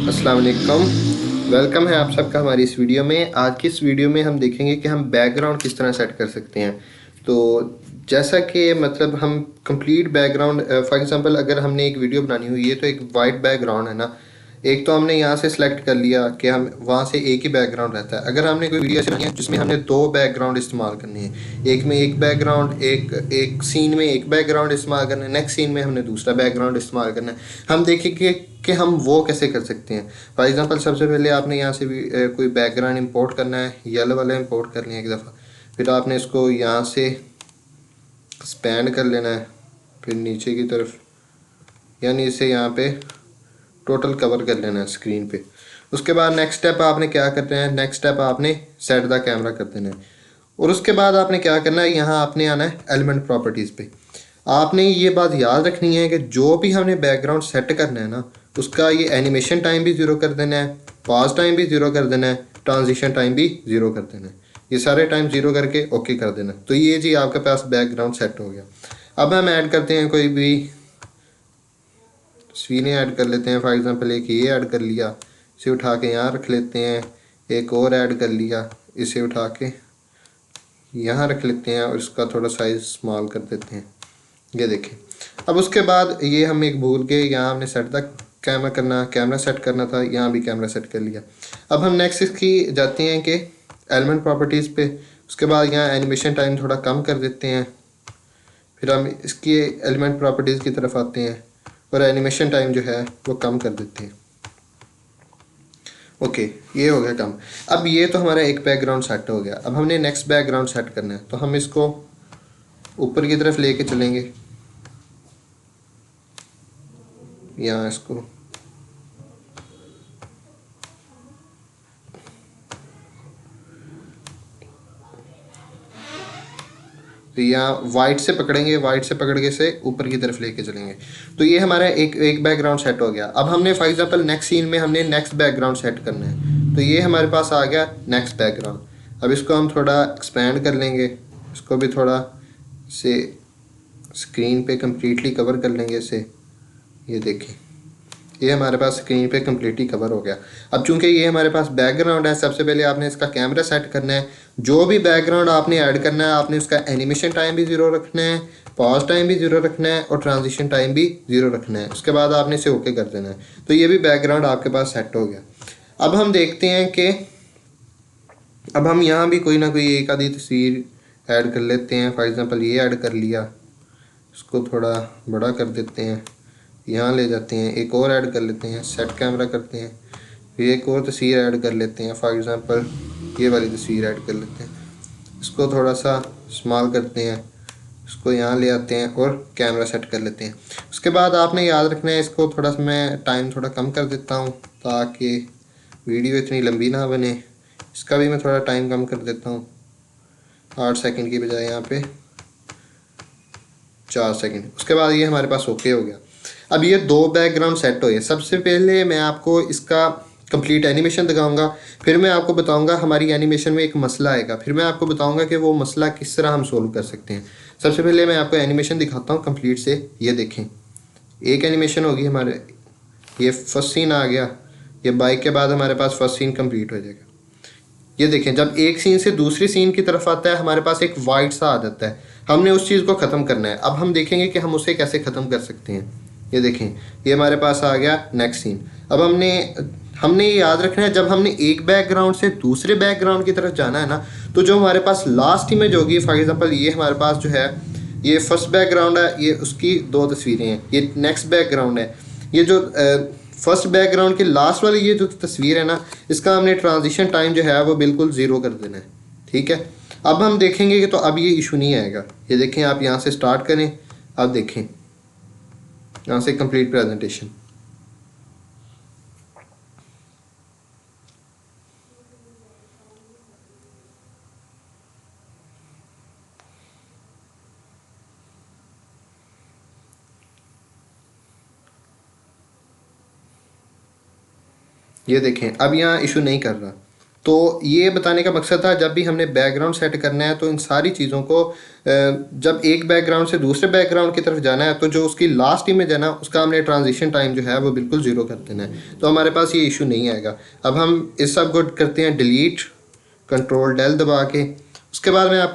अस्सलाम वालेकुम। वेलकम है आप सबका हमारी इस वीडियो में। आज की इस वीडियो में हम देखेंगे कि हम बैकग्राउंड किस तरह सेट कर सकते हैं। तो जैसा कि मतलब हम कंप्लीट बैकग्राउंड फॉर एग्जांपल अगर हमने एक वीडियो बनानी हुई है तो एक वाइट बैकग्राउंड है ना, एक तो हमने यहाँ से सिलेक्ट कर लिया कि हम वहाँ से एक ही बैकग्राउंड रहता है। अगर हमने कोई वीडियो ऐसी बनानी है जिसमें हमने दो बैकग्राउंड इस्तेमाल करनी है, एक में एक बैकग्राउंड, एक सीन में एक बैकग्राउंड इस्तेमाल करना है, नेक्स्ट सीन में हमने दूसरा बैकग्राउंड इस्तेमाल करना है, हम देखेंगे कि हम वो कैसे कर सकते हैं। फॉर एग्जांपल सबसे पहले आपने यहाँ से भी कोई बैकग्राउंड इंपोर्ट करना है, येलो वाला इंपोर्ट कर लिया एक दफ़ा। फिर आपने इसको यहाँ से एक्सपेंड कर लेना है, फिर नीचे की तरफ, यानी इसे यहाँ पे टोटल कवर कर लेना है स्क्रीन पे। उसके बाद नेक्स्ट स्टेप आपने क्या करना है, नेक्स्ट स्टेप आपने सेट द कैमरा कर देना है। और उसके बाद आपने क्या करना है, यहाँ आपने आना है एलिमेंट प्रॉपर्टीज़ पे। आपने ये बात याद रखनी है कि जो भी हमने बैकग्राउंड सेट करना है ना, उसका ये एनिमेशन टाइम भी ज़ीरो कर देना है, पॉज टाइम भी ज़ीरो कर देना है, ट्रांजिशन टाइम भी ज़ीरो कर देना है। ये सारे टाइम ज़ीरो करके ओके कर देना। तो ये जी आपके पास बैकग्राउंड सेट हो गया। अब हम ऐड करते हैं कोई भी तस्वीरें ऐड कर लेते हैं। फॉर एग्जांपल एक ये ऐड कर लिया, इसे उठा के यहाँ रख लेते हैं। एक और ऐड कर लिया, इसे उठा के यहाँ रख लेते हैं और इसका थोड़ा साइज़ स्मॉल कर देते हैं। ये देखें। अब उसके बाद ये हम एक भूल गए, यहाँ हमने सेट तक कैमरा सेट करना था, यहाँ भी कैमरा सेट कर लिया। अब हम नेक्स्ट इसकी जाते हैं कि एलिमेंट प्रॉपर्टीज़ पे। उसके बाद यहाँ एनिमेशन टाइम थोड़ा कम कर देते हैं। फिर हम इसकी एलिमेंट प्रॉपर्टीज़ की तरफ आते हैं और एनिमेशन टाइम जो है वो कम कर देते हैं। ओके, ये हो गया कम। अब ये तो हमारा एक बैकग्राउंड सेट हो गया। अब हमने नेक्स्ट बैकग्राउंड सेट करना है, तो हम इसको ऊपर की तरफ लेके चलेंगे। यहाँ इसको तो यहाँ वाइट से पकड़ेंगे, वाइट से पकड़ के से ऊपर की तरफ लेके चलेंगे। तो ये हमारा एक बैकग्राउंड सेट हो गया। अब हमने फॉर एग्जांपल नेक्स्ट सीन में हमने नेक्स्ट बैकग्राउंड सेट करना है, तो ये हमारे पास आ गया नेक्स्ट बैकग्राउंड। अब इसको हम थोड़ा एक्सपेंड कर लेंगे, इसको भी थोड़ा से स्क्रीन पे कम्प्लीटली कवर कर लेंगे इसे। ये देखें, ये हमारे पास स्क्रीन पे कम्प्लीटली कवर हो गया। अब चूंकि ये हमारे पास बैकग्राउंड है, सबसे पहले आपने इसका कैमरा सेट करना है। जो भी बैकग्राउंड आपने ऐड करना है, आपने उसका एनिमेशन टाइम भी ज़ीरो रखना है, पॉज टाइम भी ज़ीरो रखना है और ट्रांजिशन टाइम भी ज़ीरो रखना है। उसके बाद आपने इसे ओके कर देना है। तो ये भी बैकग्राउंड आपके पास सेट हो गया। अब हम देखते हैं कि अब हम यहाँ भी कोई ना कोई एक आधी तस्वीर ऐड कर लेते हैं। फॉर एग्ज़ाम्पल ये ऐड कर लिया, इसको थोड़ा बड़ा कर देते हैं, यहाँ ले जाते हैं। एक और ऐड कर लेते हैं, सेट कैमरा करते हैं, फिर एक और तस्वीर ऐड कर लेते हैं। फॉर एग्ज़ाम्पल ये वाली तस्वीर ऐड कर लेते हैं, इसको थोड़ा सा स्मॉल करते हैं, इसको यहाँ ले आते हैं और कैमरा सेट कर लेते हैं। उसके बाद आपने याद रखना है, इसको थोड़ा सा मैं टाइम थोड़ा कम कर देता हूँ ताकि वीडियो इतनी लंबी ना बने। इसका भी मैं थोड़ा टाइम कम कर देता हूँ, 8 सेकंड की बजाय यहाँ पे 4 सेकंड। उसके बाद ये हमारे पास ओके हो गया। अब ये दो बैकग्राउंड सेट हो गए। सबसे पहले मैं आपको इसका कंप्लीट एनिमेशन दिखाऊंगा, फिर मैं आपको बताऊंगा हमारी एनिमेशन में एक मसला आएगा, फिर मैं आपको बताऊंगा कि वो मसला किस तरह हम सोल्व कर सकते हैं। सबसे पहले मैं आपको एनिमेशन दिखाता हूँ कंप्लीट से। ये देखें, एक एनिमेशन होगी हमारे, ये फर्स्ट सीन आ गया। ये बाइक के बाद हमारे पास फर्स्ट सीन कंप्लीट हो जाएगा। ये देखें, जब एक सीन से दूसरी सीन की तरफ आता है, हमारे पास एक वाइट सा आ जाता है। हमने उस चीज़ को ख़त्म करना है। अब हम देखेंगे कि हम उसे कैसे ख़त्म कर सकते हैं। ये देखें, ये हमारे पास आ गया नेक्स्ट सीन। अब हमने हमने ये याद रखना है, जब हमने एक बैकग्राउंड से दूसरे बैकग्राउंड की तरफ जाना है ना, तो जो हमारे पास लास्ट इमेज होगी, फॉर एग्जांपल ये हमारे पास जो है, ये फर्स्ट बैकग्राउंड है, ये उसकी दो तस्वीरें हैं। ये नेक्स्ट बैकग्राउंड है, ये जो फर्स्ट बैकग्राउंड के लास्ट वाली ये जो तस्वीर है ना, इसका हमने ट्रांजिशन टाइम जो है वो बिल्कुल ज़ीरो कर देना है। ठीक है, अब हम देखेंगे कि तो अब ये इशू नहीं आएगा। ये देखें, आप यहाँ से स्टार्ट करें, अब देखें यहाँ से कंप्लीट प्रेजेंटेशन। ये देखें, अब यहाँ इशू नहीं कर रहा। तो ये बताने का मकसद था जब भी हमने बैकग्राउंड सेट करना है तो इन सारी चीज़ों को जब एक बैकग्राउंड से दूसरे बैकग्राउंड की तरफ जाना है तो जो उसकी लास्ट इमेज है ना उसका हमने ट्रांजिशन टाइम जो है वो बिल्कुल ज़ीरो कर देना है, तो हमारे पास ये इशू नहीं आएगा। अब हम इस सब को करते हैं डिलीट, कंट्रोल डेल दबा के। उसके बाद मैं आपको